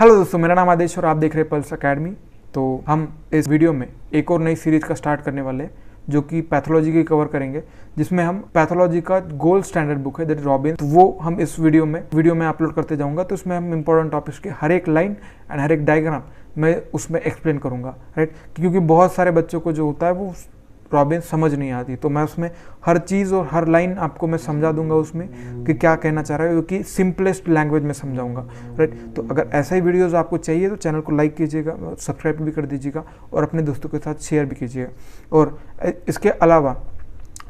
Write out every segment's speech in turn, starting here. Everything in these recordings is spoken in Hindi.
हेलो दोस्तों, मेरा नाम आदेश और आप देख रहे हैं पल्स अकेडमी। तो हम इस वीडियो में एक और नई सीरीज का स्टार्ट करने वाले हैं जो कि पैथोलॉजी की कवर करेंगे, जिसमें हम पैथोलॉजी का गोल्ड स्टैंडर्ड बुक है दैट रॉबिन, तो वो हम इस वीडियो में अपलोड करते जाऊंगा। तो उसमें हम इंपॉर्टेंट टॉपिक्स के हर एक लाइन एंड हर एक डायग्राम मैं उसमें एक्सप्लेन करूंगा, राइट। क्योंकि बहुत सारे बच्चों को जो होता है वो रॉबिन समझ नहीं आती, तो मैं उसमें हर चीज़ और हर लाइन आपको मैं समझा दूंगा उसमें कि क्या कहना चाह रहा है, क्योंकि सिंपलेस्ट लैंग्वेज में समझाऊंगा, राइट। तो अगर ऐसा ही वीडियोस आपको चाहिए तो चैनल को लाइक कीजिएगा, सब्सक्राइब भी कर दीजिएगा और अपने दोस्तों के साथ शेयर भी कीजिएगा। और इसके अलावा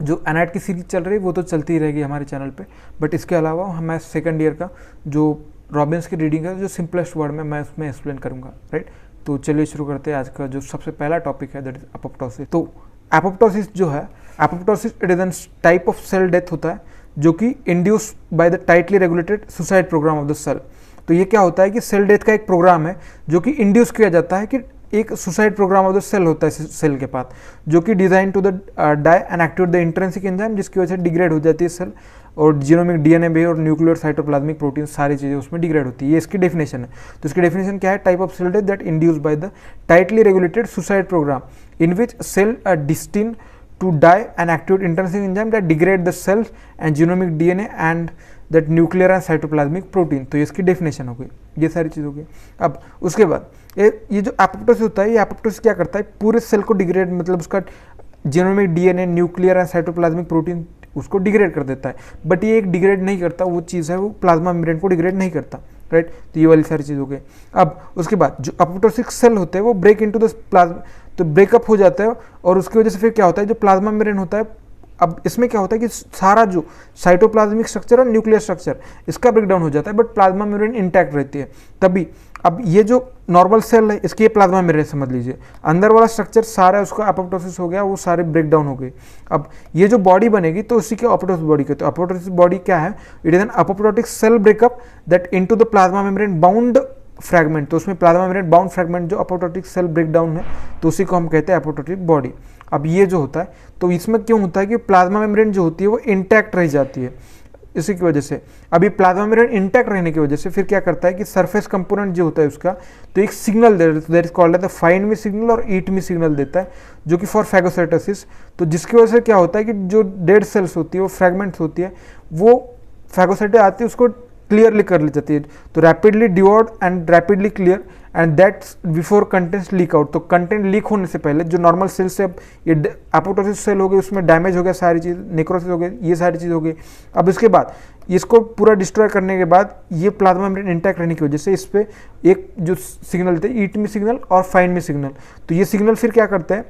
जो एनआईटी की सीरीज चल रही है वो तो चलती ही रहेगी हमारे चैनल पे, बट इसके अलावा मैं सेकंड ईयर का जो रॉबिन्स की रीडिंग है जो सिंपलेस्ट वर्ड में मैं उसमें एक्सप्लेन करूँगा, राइट। तो चलिए शुरू करते हैं। आज का जो सबसे पहला टॉपिक है दैट इज एपोप्टोसिस। तो एपोप्टोसिस जो है, apoptosis it is an type of cell death होता है जो कि induce by the tightly regulated suicide programme of the cell. तो ये क्या होता है कि सेल डेथ का एक प्रोग्राम है जो कि इंड्यूस किया जाता है, कि एक suicide programme of the cell होता है सेल के पास, जो कि design to the die and activate the intrinsic enzyme, जिसकी वजह से डिग्रेड हो जाती है सेल, और जीनोमिक डीएनए भी और न्यूक्लियर साइटोप्लाज्मिक प्रोटीन सारी चीज़ें उसमें डिग्रेड होती है। ये इसकी डेफिनेशन है। तो इसकी डेफिनेशन क्या है? Type of cell death that induce by the tightly regulated suicide programme in which cell are destine to die and activate intrinsic enzyme that degrade the cells and genomic DNA and that nuclear and cytoplasmic protein। तो इसकी डेफिनेशन हो गई, ये सारी चीज़ हो गई। अब उसके बाद ये जो एपोप्टोसिस होता है, ये एपोप्टोसिस क्या करता है? पूरे सेल को डिग्रेड, मतलब उसका genomic DNA, nuclear and cytoplasmic protein उसको डिग्रेड कर देता है। बट ये एक डिग्रेड नहीं करता, वो चीज़ है वो प्लाज्मा मेम्ब्रेन को डिग्रेड नहीं करता, राइट। तो ये वाली सारी चीज़ हो गई। अब उसके बाद जो एपोप्टोसिस सेल होते हैं वो ब्रेक इनटू द प्लाज्मा, तो ब्रेकअप हो जाता है, और उसकी वजह से फिर क्या होता है, जो प्लाज्मा मेम्ब्रेन होता है, अब इसमें क्या होता है कि सारा जो साइटोप्लाज्मिक स्ट्रक्चर और न्यूक्लियर स्ट्रक्चर इसका ब्रेकडाउन हो जाता है, बट प्लाज्मा मेम्ब्रेन इंटैक्ट रहती है तभी। अब ये जो नॉर्मल सेल है इसकी प्लाज्मा मेम्ब्रेन समझ लीजिए, अंदर वाला स्ट्रक्चर सारा उसका एपोप्टोसिस हो गया, वो सारे ब्रेकडाउन हो गए। अब ये जो बॉडी बनेगी तो उसी के एपोप्टोसिस बॉडी कहते हैं। एपोप्टोसिस बॉडी क्या है? It is an apoptotic cell breakup that into the plasma membrane bound fragment. तो उसमें प्लाज्मा मेम्ब्रेन बाउंड फ्रैगमेंट जो एपोप्टोटिक सेल ब्रेकडाउन है, तो उसी को हम कहते हैं एपोप्टोटिक बॉडी। अब ये जो होता है, तो इसमें क्यों होता है कि प्लाज्मा मेम्ब्रेन जो होती है वो इंटैक्ट रह जाती है, इसी की वजह से। अभी प्लाज्मा मेम्ब्रेन इंटैक्ट रहने की वजह से फिर क्या करता है कि सरफेस कंपोनेंट जो होता है उसका, तो एक signal that is called the find me signal और ईट मी सिग्नल देता है, जो कि फॉर फैगोसाइटोसिस। तो जिसकी वजह से क्या होता है कि जो डेड सेल्स होती है, वो फ्रैगमेंट्स होती है, वो फैगोसाइटें आती है उसको क्लियरली कर ली जाती है। तो rapidly devoured and rapidly clear and that's before contents leak out. तो कंटेंट लीक होने से पहले जो नॉर्मल सेल से ये एपोप्टोसिस सेल हो गई, उसमें डैमेज हो गया, सारी चीज़ नेक्रोसिस हो गई, ये सारी चीज़ हो गई। अब इसके बाद इसको पूरा डिस्ट्रॉय करने के बाद ये प्लाज्मा मेम्ब्रेन इंटैक्ट रहने की वजह से इस पर एक जो सिग्नल थे, ईट मी सिग्नल और फाइंड मी सिग्नल, तो ये सिग्नल फिर क्या करते हैं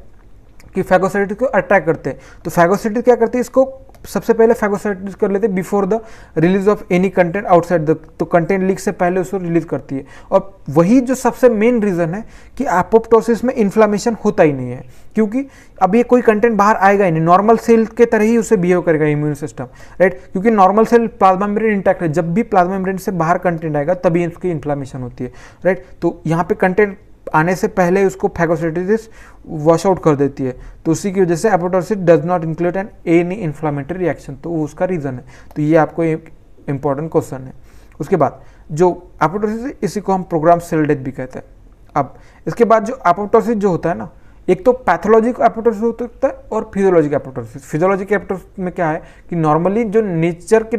कि फैगोसाइटिस को अट्रैक्ट करते हैं। तो फैगोसाइटिस क्या करते हैं? इसको सबसे पहले फैगोसाइटिस कर लेते हैं before the release of any content outside the, तो कंटेंट लीक से पहले उसको रिलीज करती है। और वही जो सबसे मेन रीजन है कि एपोप्टोसिस में इन्फ्लामेशन होता ही नहीं है, क्योंकि अब ये कोई कंटेंट बाहर आएगा ही नहीं, नॉर्मल सेल के तरह ही उसे बिहेव करेगा इम्यून सिस्टम, राइट। क्योंकि normal cell plasma membrane intact है, जब भी प्लाज्मा मेम्ब्रेन से बाहर कंटेंट आएगा तभी इसकी इन्फ्लामेशन होती है, राइट। तो यहाँ पे कंटेंट आने से पहले उसको फैगोसाइटोसिस वॉश आउट कर देती है, तो उसी की वजह से apoptosis does not include an any inflammatory reaction, तो वो उसका रीजन है। तो ये आपको एक इंपॉर्टेंट क्वेश्चन है। उसके बाद जो एपोप्टोसिस है इसी को हम प्रोग्राम सेल डेथ भी कहते हैं। अब इसके बाद जो एपोप्टोसिस जो होता है ना, एक तो पैथोलॉजिक एपोप्टोसिस होता है और फिजियोलॉजिक एपोप्टोसिस। फिजियोलॉजिक एपोप्टोसिस में क्या है कि नॉर्मली जो नेचर के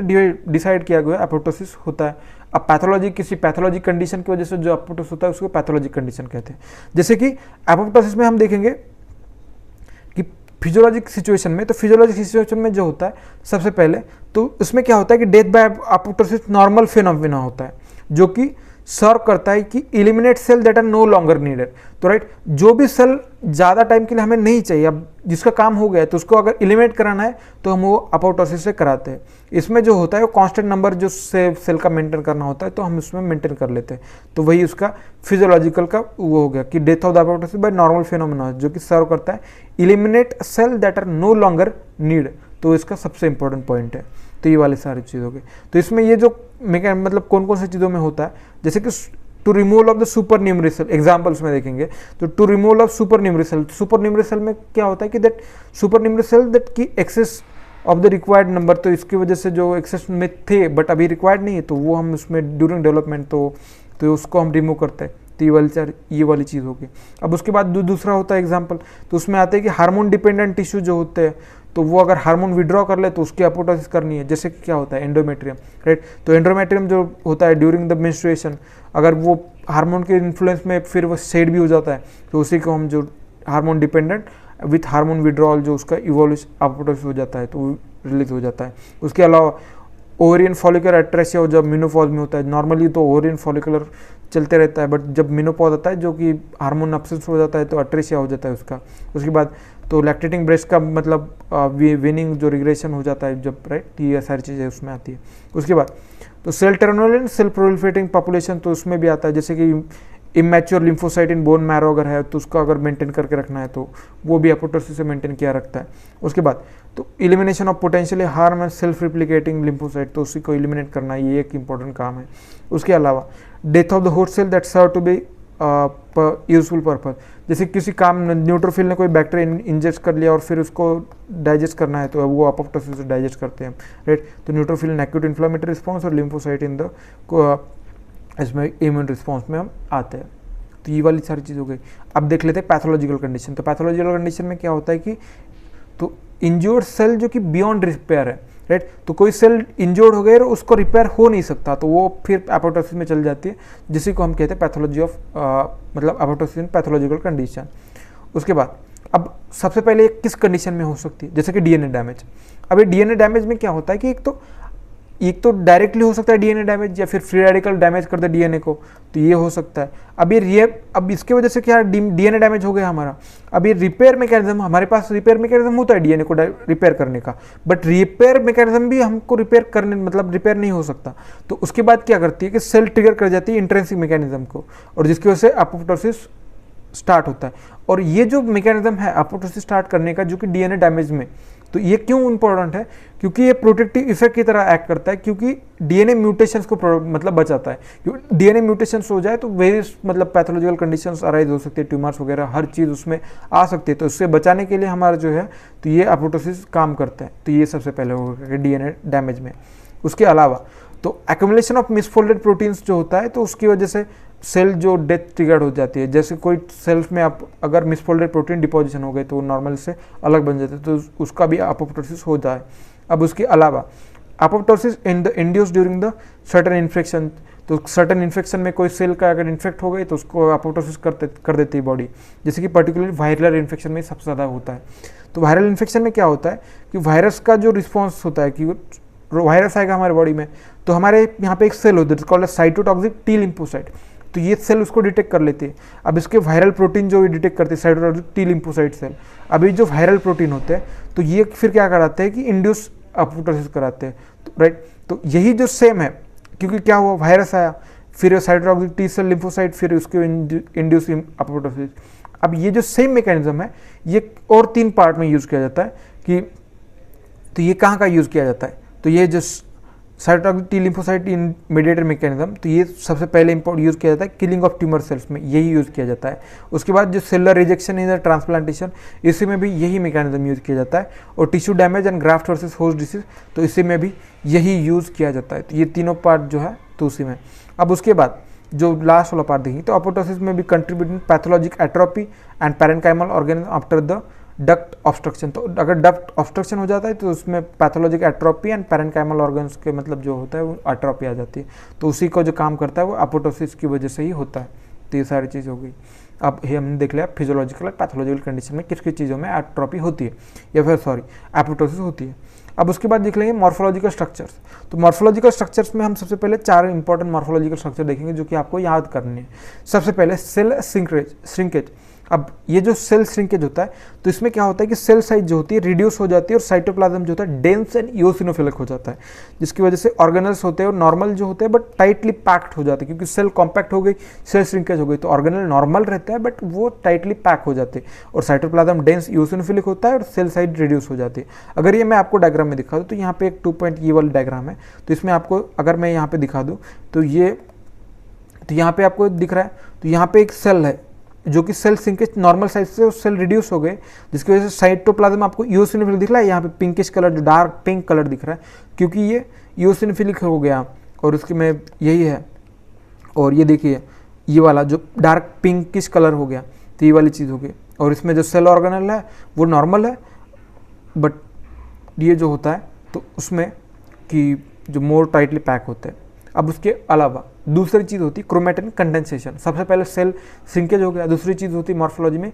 डिसाइड किया गया एपोप्टोसिस होता है। अब पैथोलॉजी, किसी पैथोलॉजिक कंडीशन की वजह से जो एपोप्टोसिस होता है उसको पैथोलॉजिक कंडीशन कहते हैं। जैसे कि एपोप्टोसिस में हम देखेंगे कि फिजियोलॉजिक सिचुएशन में, तो फिजियोलॉजिक सिचुएशन में जो होता है सबसे पहले, तो उसमें क्या होता है कि death by apoptosis normal phenomena होता है, जो कि सर्व करता है कि eliminate cell that are no longer needed. तो राइट, जो भी सेल ज़्यादा टाइम के लिए हमें नहीं चाहिए, अब जिसका काम हो गया है, तो उसको अगर इलिमिनेट कराना है तो हम वो एपोप्टोसिस से कराते हैं। इसमें जो होता है वो कांस्टेंट नंबर जो सेल का मेंटेन करना होता है, तो हम उसमें मेंटेन कर लेते हैं। तो वही उसका फिजियोलॉजिकल का वो हो गया कि death of the apoptosis by normal phenomena, जो कि सर्व करता है eliminate cell that are no longer need. तो इसका सबसे इंपॉर्टेंट पॉइंट है। तो ये वाली सारी चीज़ हो गई। तो इसमें ये जो मतलब कौन कौन सी चीज़ों में होता है, जैसे कि to removal of the supernumerary cell, examples में देखेंगे तो to removal of supernumerary cell. Supernumerary cell में क्या होता है कि that supernumerary cell that की excess of the required number, तो इसकी वजह से जो एक्सेस में थे बट अभी रिक्वायर्ड नहीं है, तो वो हम उसमें ड्यूरिंग डेवलपमेंट तो तो उसको हम रिमूव करते हैं। तो ये वाली चीज़ होगी। अब उसके बाद दूसरा होता है एग्जाम्पल, तो उसमें आते हैं कि हार्मोन डिपेंडेंट टिश्यू जो होते हैं, तो वो अगर हार्मोन विड्रॉ कर ले तो उसकी अपोप्टोसिस करनी है। जैसे कि क्या होता है एंडोमेट्रियम, राइट। तो एंडोमेट्रियम जो होता है ड्यूरिंग द मेंस्ट्रुएशन, अगर वो हार्मोन के इन्फ्लुएंस में फिर वो शेड भी हो जाता है, तो उसी को हम जो hormone dependent with hormone withdrawal जो उसका इवोल्यूशन अपोप्टोसिस हो जाता है, तो वो रिलीज हो जाता है। उसके अलावा ओवरियन फॉलिकुलर एट्रेसिया जब मेनोपॉज में होता है, नॉर्मली तो ओवरियन फॉलिकुलर चलते रहता है, बट जब मेनोपॉज आता है जो कि हार्मोन एब्सेंस हो जाता है तो एट्रेसिया हो जाता है उसका। उसके बाद तो लैक्टेटिंग ब्रेस्ट का मतलब वेनिंग जो रिग्रेशन हो जाता है जब, राइट, ये सारी चीज़ें उसमें आती है। उसके बाद तो cell terminal and cell proliferating population, तो उसमें भी आता है, जैसे कि immature lymphocyte in bone marrow अगर है तो उसको अगर मेंटेन करके रखना है तो वो भी अपोप्टोसिस से मेंटेन किया रखता है। उसके बाद तो elimination of potentially harm and self replicating lymphocyte, तो उसी को इलिमिनेट करना ये एक इंपॉर्टेंट काम है। उसके अलावा death of the host cell that serve to be useful purpose, जैसे किसी काम न्यूट्रोफिल ने कोई बैक्टीरिया इंजेक्ट कर लिया और फिर उसको डाइजेस्ट करना है तो वो अपोप्टोसिस से डाइजेस्ट करते हैं, राइट। तो neutrophil in acute inflammatory response और लिम्फोसाइट इन द इसमें इम्यून रिस्पॉन्स में हम आते हैं। तो ये वाली सारी चीज़ हो गई। अब देख लेते हैं पैथोलॉजिकल कंडीशन। तो पैथोलॉजिकल कंडीशन में क्या होता है कि तो इंज्योर्ड सेल जो कि बियॉन्ड रिपेयर है, राइट। तो कोई सेल इंज्योर्ड हो गया और उसको रिपेयर हो नहीं सकता, तो वो फिर अपोप्टोसिस में चल जाती है, जिसी को हम कहते हैं पैथोलॉजी ऑफ मतलब अपोप्टोसिस इन पैथोलॉजिकल कंडीशन। उसके बाद अब सबसे पहले किस कंडीशन में हो सकती है, जैसे कि डीएनए डैमेज। अब ये डीएनए डैमेज में क्या होता है कि एक तो डायरेक्टली हो सकता है डीएनए डैमेज, या फिर फ्री रेडिकल डैमेज कर दे डीएनए को, तो ये हो सकता है। अब इसके वजह से क्या डीएनए डैमेज हो गया हमारा। अब ये रिपेयर मैकेनिज्म, हमारे पास रिपेयर मैकेनिज्म होता है डीएनए को रिपेयर करने का, बट रिपेयर मैकेनिज्म भी हमको रिपेयर करने मतलब रिपेयर नहीं हो सकता। तो उसके बाद क्या करती है कि सेल ट्रिगर कर जाती है इंट्रिंसिक मैकेनिज्म को, और जिसकी वजह से अपोप्टोसिस स्टार्ट होता है। और ये जो मैकेनिज्म है अपोप्टोसिस स्टार्ट करने का, जो कि डीएनए डैमेज में, तो ये क्यों इंपॉर्टेंट है, क्योंकि ये प्रोटेक्टिव इफेक्ट की तरह एक्ट करता है, क्योंकि डीएनए म्यूटेशंस को मतलब बचाता है। डीएनए म्यूटेशंस हो जाए तो वेरियस मतलब पैथोलॉजिकल कंडीशंस अराइज हो सकती है, ट्यूमर्स वगैरह हर चीज़ उसमें आ सकती है। तो उससे बचाने के लिए हमारा जो है तो ये अपोप्टोसिस काम करता है। तो ये सबसे पहले होगा डीएनए डैमेज में। उसके अलावा तो एक्यूमुलेशन ऑफ मिसफोल्डेड प्रोटीन्स जो होता है, तो उसकी वजह से सेल जो डेथ ट्रिगर्ड हो जाती है। जैसे कोई सेल्स में आप अगर मिसफोल्डेड प्रोटीन डिपोजिशन हो गए तो नॉर्मल से अलग बन जाते हैं, तो उसका भी अपोप्टोसिस हो जाए। अब उसके अलावा apoptosis in the induce during the certain infection, तो सर्टेन इन्फेक्शन में कोई सेल का अगर इन्फेक्ट हो गई तो उसको अपोप्टोसिस कर देती है बॉडी, जैसे कि पर्टिकुलरली वायरल इन्फेक्शन में सबसे ज़्यादा होता है। तो वायरल इन्फेक्शन में क्या होता है कि वायरस का जो रिस्पॉन्स होता है कि वायरस आएगा हमारे बॉडी में, तो हमारे यहाँ पे एक सेल होता है कॉल्ड साइटोटॉक्सिक टी लिम्फोसाइट, तो ये सेल उसको डिटेक्ट कर लेती है। अब इसके वायरल प्रोटीन जो डिटेक्ट करते हैं साइटोटॉक्सिक टी लिम्फोसाइट सेल, अभी जो वायरल प्रोटीन होते हैं तो ये फिर क्या कराते हैं कि इंड्यूस अपोप्टोसिस कराते हैं, राइट। तो यही जो सेम है, क्योंकि क्या हुआ वायरस आया, फिर साइटोटॉक्सिक टी सेल लिम्फोसाइट, फिर उसके इंड्यूस अपोप्टोसिस। अब ये जो सेम मैकेनिज्म है ये और 3 पार्ट में यूज़ किया जाता है कि तो ये कहाँ का यूज़ किया जाता है, तो ये जो साइटोटॉक्सिक टी लिम्फोसाइट इन मेडिएटर मैकेनिज्म, तो ये सबसे पहले यूज़ किया जाता है किलिंग ऑफ ट्यूमर सेल्स में, यही यूज़ किया जाता है। उसके बाद जो cellular rejection in the transplantation, इसी में भी यही मैकेनिज्म यूज़ किया जाता है। और tissue damage and graft versus host disease, तो इसी में भी यही यूज़ किया जाता है। तो ये तीनों पार्ट जो है तो उसी में। अब उसके बाद जो लास्ट वाला पार्ट देखिए, तो अपोप्टोसिस में भी contributing pathologic atrophy and parenchymal organism after the duct obstruction. तो अगर डक्ट ऑब्स्ट्रक्शन हो जाता है तो उसमें pathologic atrophy and parenchymal organs के मतलब जो होता है वो एट्रोपी आ जाती है। तो उसी को जो काम करता है वो अपोप्टोसिस की वजह से ही होता है। तो ये सारी चीज़ हो गई। अब ये हमने देख लिया फिजियोलॉजिकल और पैथोलॉजिकल कंडीशन में किस किस चीज़ों में एट्रोपी होती है या फिर अपोप्टोसिस होती है। अब उसके बाद देख लेंगे मॉर्फोलॉजिकल स्ट्रक्चर्स। तो मॉर्फोलॉजिकल स्ट्रक्चर्स में हम सबसे पहले 4 इंपॉर्टेंट मॉर्फोलॉजिकल स्ट्रक्चर देखेंगे जो कि आपको याद करने हैं। सबसे पहले सेल श्रिंकेज। अब ये जो सेल श्रिंकेज होता है तो इसमें क्या होता है कि सेल साइज जो होती है रिड्यूस हो जाती है और साइटोप्लाज्म जो होता है डेंस एंड इओसिनोफिलिक हो जाता है, जिसकी वजह से ऑर्गेनल्स होते हैं और नॉर्मल जो होते हैं बट टाइटली पैक्ड हो जाते हैं, क्योंकि सेल कॉम्पैक्ट हो गई, सेल श्रिंकेज हो गई, तो ऑर्गेनल नॉर्मल रहता है बट वो टाइटली पैक हो जाते हैं और साइटोप्लाज्म डेंस इओसिनोफिलिक होता है और सेल साइज रिड्यूस हो जाती है। अगर ये मैं आपको डायग्राम में दिखा दूँ तो यहाँ पे एक 2 पॉइंट ये वाला डायग्राम है, तो इसमें आपको अगर मैं यहाँ पे दिखा दूँ तो यहाँ पे आपको दिख रहा है, तो यहाँ पे एक सेल है जो कि सेल श्रिंकेज नॉर्मल साइज से सेल रिड्यूस हो गए, जिसकी वजह से साइटोप्लाज्म आपको इओसिनोफिलिक दिख रहा है। यहाँ पे पिंकिश कलर जो डार्क पिंक कलर दिख रहा है क्योंकि ये इओसिनोफिलिक हो गया और उसके में यही है। और ये देखिए ये वाला जो डार्क पिंकिश कलर हो गया तो ये वाली चीज़ हो गई। और इसमें जो सेल ऑर्गेनेल है वो नॉर्मल है, बट ये जो होता है तो उसमें कि जो मोर टाइटली पैक होते हैं। अब उसके अलावा दूसरी चीज़ होती है क्रोमैटिन कंडेंसेशन। सबसे पहले सेल श्रिंकेज हो गया। दूसरी चीज़ होती है मॉर्फोलॉजी में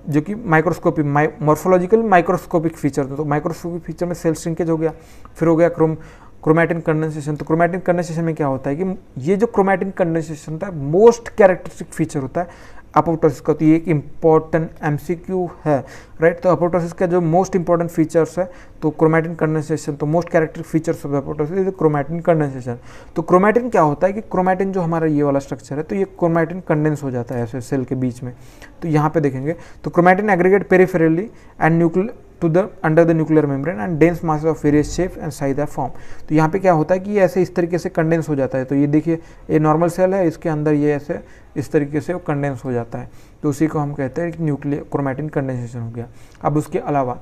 जो कि माइक्रोस्कोपिक मॉर्फोलॉजिकल माइक्रोस्कोपिक फीचर, तो माइक्रोस्कोपिक फीचर में सेल श्रिंकेज हो गया। फिर हो गया क्रोमैटिन कंडेंसेशन। तो क्रोमैटिन कंडेंसेशन में क्या होता है कि ये जो क्रोमैटिन कंडेंसेशन होता है मोस्ट कैरेक्टरिस्टिक फीचर होता है अपोप्टोसिस का। तो ये एक इम्पॉर्टेंट एमसीक्यू है, राइट। तो अपोप्टोसिस का जो मोस्ट इंपॉर्टेंट फीचर्स है तो क्रोमैटिन कंडेंसेशन, तो most characteristic features of apoptosis is chromatin condensation. तो क्रोमैटिन क्या होता है कि क्रोमैटिन जो हमारा ये वाला स्ट्रक्चर है तो ये क्रोमैटिन कंडेंस हो जाता है ऐसे सेल के बीच में। तो यहाँ पे देखेंगे तो chromatin aggregate peripherally and nuclear to the under the nuclear membrane and dense mass of various shape and size are form. तो यहाँ पे क्या होता है कि ये ऐसे इस तरीके से कंडेंस हो जाता है। तो ये देखिए ये नॉर्मल सेल है, इसके अंदर ये ऐसे इस तरीके से वो कंडेंस हो जाता है। तो उसी को हम कहते हैं कि न्यूक्लियर क्रोमैटिन कंडेंसेशन हो गया। अब उसके अलावा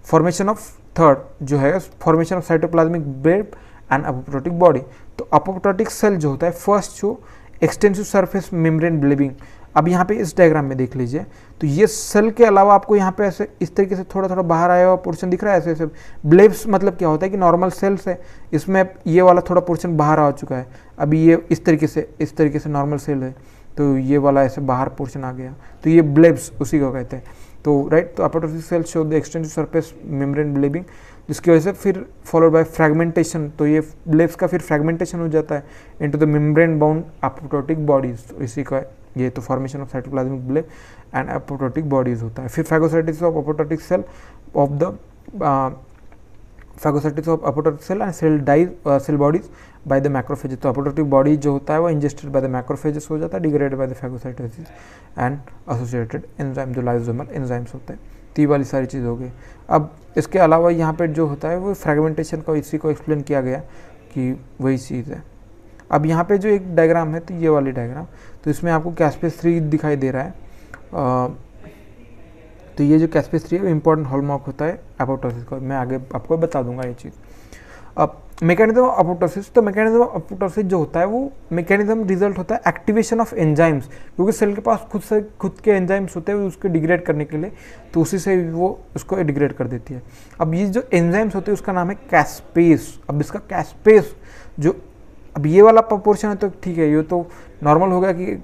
फॉर्मेशन ऑफ थर्ड जो है formation of cytoplasmic bread and apoptotic body. तो अपोप्टोटिक सेल जो होता है फर्स्ट जो एक्सटेंसिव सरफेस मेम्ब्रेन ब्लेबिंग। अब यहाँ पे इस डायग्राम में देख लीजिए तो ये सेल के अलावा आपको यहाँ पे ऐसे इस तरीके से थोड़ा थोड़ा बाहर आया हुआ पोर्शन दिख रहा है ऐसे ऐसे। ब्लेब्स मतलब क्या होता है कि नॉर्मल सेल्स है, इसमें ये वाला थोड़ा पोर्शन बाहर आ चुका है। अभी ये इस तरीके से नॉर्मल सेल है तो ये वाला ऐसे बाहर पोर्शन आ गया, तो ये ब्लेब्स उसी को कहते हैं। तो राइट, तो apoptosis cell show the extensive surface membrane blebbing, जिसकी वजह से फिर फॉलोड बाय फ्रैगमेंटेशन। तो ये ब्लेब्स का फिर फ्रैगमेंटेशन हो जाता है into the membrane bound apoptotic bodies. तो इसी का ये तो formation of cytoplasmic bleb and apoptotic bodies होता है। फिर phagocytosis of apoptotic cell of the phagocytosis of apoptotic cell and cell bodies by the macrophages. तो अपोप्टोटिक बॉडी जो होता है वो इंजेस्टेड बाय द मैक्रोफेजेस हो जाता है, degraded by the phagocytosis and associated enzyme जो लाइसोसोमल एंजाइम्स होते हैं। तो ये वाली सारी चीज़ हो गई। अब इसके अलावा यहाँ पे जो होता है वो फ्रैगमेंटेशन का इसी को एक्सप्लेन किया गया कि वही चीज़ है। अब यहाँ पे जो एक डायग्राम है तो ये वाली डायग्राम, तो इसमें आपको कैस्पेस 3 दिखाई दे रहा है। तो ये जो कैस्पेस 3 है वो इम्पोर्टेंट हॉलमार्क होता है अपोप्टोसिस का। मैं आगे आपको बता दूंगा ये चीज़। अब मैकेनिज्म ऑफ अपोप्टोसिस, तो मैकेनिज्म ऑफ अपोप्टोसिस जो होता है वो मैकेनिज्म रिजल्ट होता है एक्टिवेशन ऑफ एंजाइम्स, क्योंकि सेल के पास खुद के एंजाइम्स होते हैं उसको डिग्रेड करने के लिए, तो उसी से वो उसको डिग्रेड कर देती है। अब ये जो एंजाइम्स होते हैं उसका नाम है कैस्पेस। अब इसका कैस्पेस जो अब ये वाला प्रोपोर्शन है तो ठीक है, ये तो नॉर्मल हो गया कि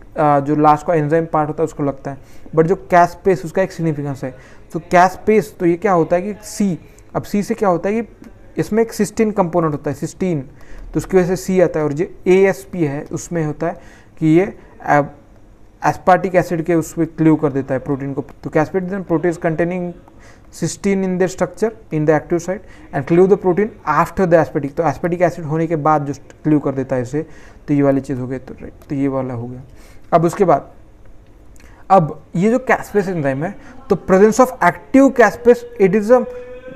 जो लास्ट का एंजाइम पार्ट होता है उसको लगता है, बट जो कैस्पेस उसका एक सिग्निफिकेंस है। तो कैस्पेस तो ये क्या होता है कि सी, अब सी से क्या होता है कि इसमें एक सिस्टीन कंपोनेंट होता है, सिस्टीन, तो उसकी वजह से सी आता है। और जो ASP है उसमें होता है कि ये एस्पार्टिक एसिड के उस पर क्ल्यू कर देता है प्रोटीन को। तो caspase protein containing cysteine in the structure in the active site and cleave the protein after the aspartic. तो एस्पेटिक एसिड होने के बाद जो क्ल्यू कर देता है इसे, तो ये वाली चीज़ हो गई। तो राइट, तो ये वाला हो गया। अब उसके बाद अब ये जो कैस्पेस एंजाइम है तो presence of active caspase it is a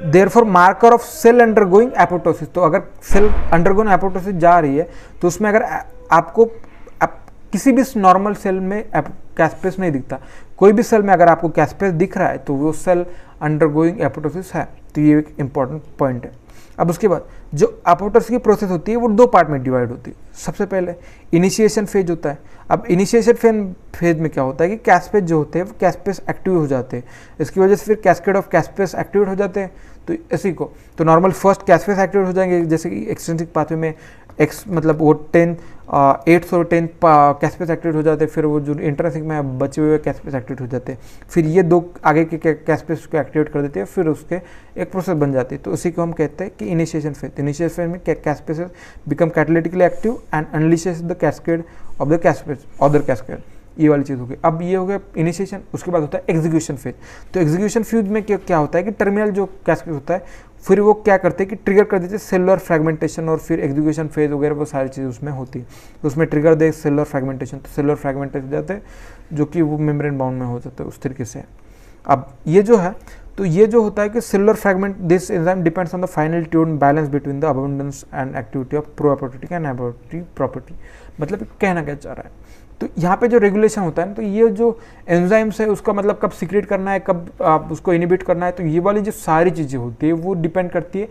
therefore marker of cell undergoing apoptosis. तो अगर सेल अंडरगोइंग एपोप्टोसिस जा रही है तो उसमें अगर आपको किसी भी नॉर्मल सेल में कैस्पेस नहीं दिखता, कोई भी सेल में अगर आपको कैस्पेस दिख रहा है तो वो सेल अंडरगोइंग एपोप्टोसिस है। तो ये एक इंपॉर्टेंट पॉइंट है। अब उसके बाद जो एपोप्टोसिस की प्रोसेस होती है वो 2 पार्ट में डिवाइड होती है। सबसे पहले इनिशिएशन फेज होता है। अब इनिशिएशन फेज में क्या होता है कि कैस्पेस जो होते हैं वो कैस्पेस एक्टिव हो जाते हैं, इसकी वजह से फिर कैस्केड ऑफ कैस्पेस एक्टिवेट हो जाते हैं। तो इसी को तो नॉर्मल फर्स्ट कैस्पेस एक्टिवेट हो जाएंगे, जैसे कि एक्सट्रिंसिक पाथवे में एक्स मतलब वो 8 और 10 कैस्पेस एक्टिवेट हो जाते हैं, फिर वो जो इंट्रिंसिक में बचे हुए कैस्पेस एक्टिवेट हो जाते हैं, फिर ये 2 आगे के कैस्पेस को एक्टिवेट कर देते हैं, फिर उसके एक प्रोसेस बन जाती है। तो उसी को हम कहते हैं कि इनिशिएशन फेज। इनिशिएशन फेज में caspase become catalytically active and unleashes the cascade of the caspase other cascade. ये वाली चीज़ हो गई। अब ये हो गया इनिशिएशन। उसके बाद होता है एग्जीक्यूशन फेज। तो एग्जीक्यूशन फेज में क्या होता है कि टर्मिनल जो कैस्केड होता है फिर वो क्या करते हैं कि ट्रिगर कर देते हैं सेलुलर फ्रैगमेंटेशन, और फिर एग्जीक्यूशन फेज वगैरह वो सारी चीज़ उसमें होती है। तो उसमें ट्रिगर दे सेलुलर फ्रैगमेंटेशन, तो सेलुलर फ्रैगमेंटेशन जाते हैं जो कि वो मेम्ब्रेन बाउंड में हो जाता है उस तरीके से। अब ये जो है तो ये जो होता है कि cellular fragment this enzyme depends on the final tune balance between the abundance and activity of pro apoptotic and apoptotic property. मतलब कहना क्या चाह रहा है, तो यहाँ पे जो रेगुलेशन होता है ना, तो ये जो एंजाइम्स है उसका मतलब कब सीक्रेट करना है, कब आप उसको इनिबिट करना है, तो ये वाली जो सारी चीज़ें होती है वो डिपेंड करती है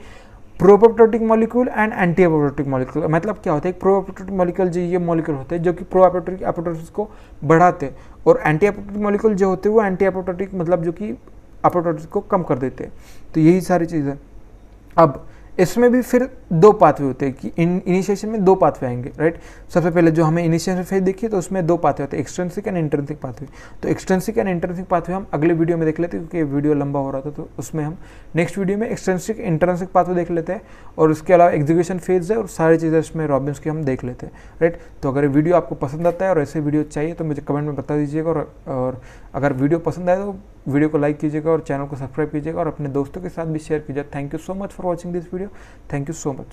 proapoptotic molecule and anti apoptotic molecule. मतलब क्या होता है, एक प्रोएपोप्टोटिक मॉलिक्यूल जो ये मॉलिक्यूल होते हैं जो कि प्रोएपोप्टोटिक एपोप्टोसिस को बढ़ाते हैं, और एंटी एपोप्टोटिक मॉलिक्यूल जो होते हैं वो एंटी एपोप्टोटिक मतलब जो कि एपोप्टोसिस को कम कर देते हैं। तो यही सारी चीज़ है। अब इसमें भी फिर दो पाथवे होते हैं कि इनिशिएशन में दो पाथवे आएंगे, राइट। सबसे पहले जो हमें इनिशिएशन फेज देखिए तो उसमें दो पाथवे होते हैं, एक्सट्रिंसिक एंड इंट्रिंसिक पाथवे। तो एक्सट्रिंसिक एंड इंट्रिंसिक पाथवे हम अगले वीडियो में देख लेते हैं, क्योंकि वीडियो लंबा हो रहा था, तो उसमें हम नेक्स्ट वीडियो में एक्सट्रिंसिक इंट्रिंसिक पाथवे देख लेते हैं, और उसके अलावा एग्जीक्यूशन फेज है और सारी चीज़ें इसमें रॉबिन्स की हम देख लेते हैं, राइट। तो अगर वीडियो आपको पसंद आता है और ऐसे वीडियो चाहिए तो मुझे कमेंट में बता दीजिएगा, और अगर वीडियो पसंद आए तो वीडियो को लाइक कीजिएगा और चैनल को सब्सक्राइब कीजिएगा और अपने दोस्तों के साथ भी शेयर कीजिएगा। Thank you so much for watching this video. Thank you so much.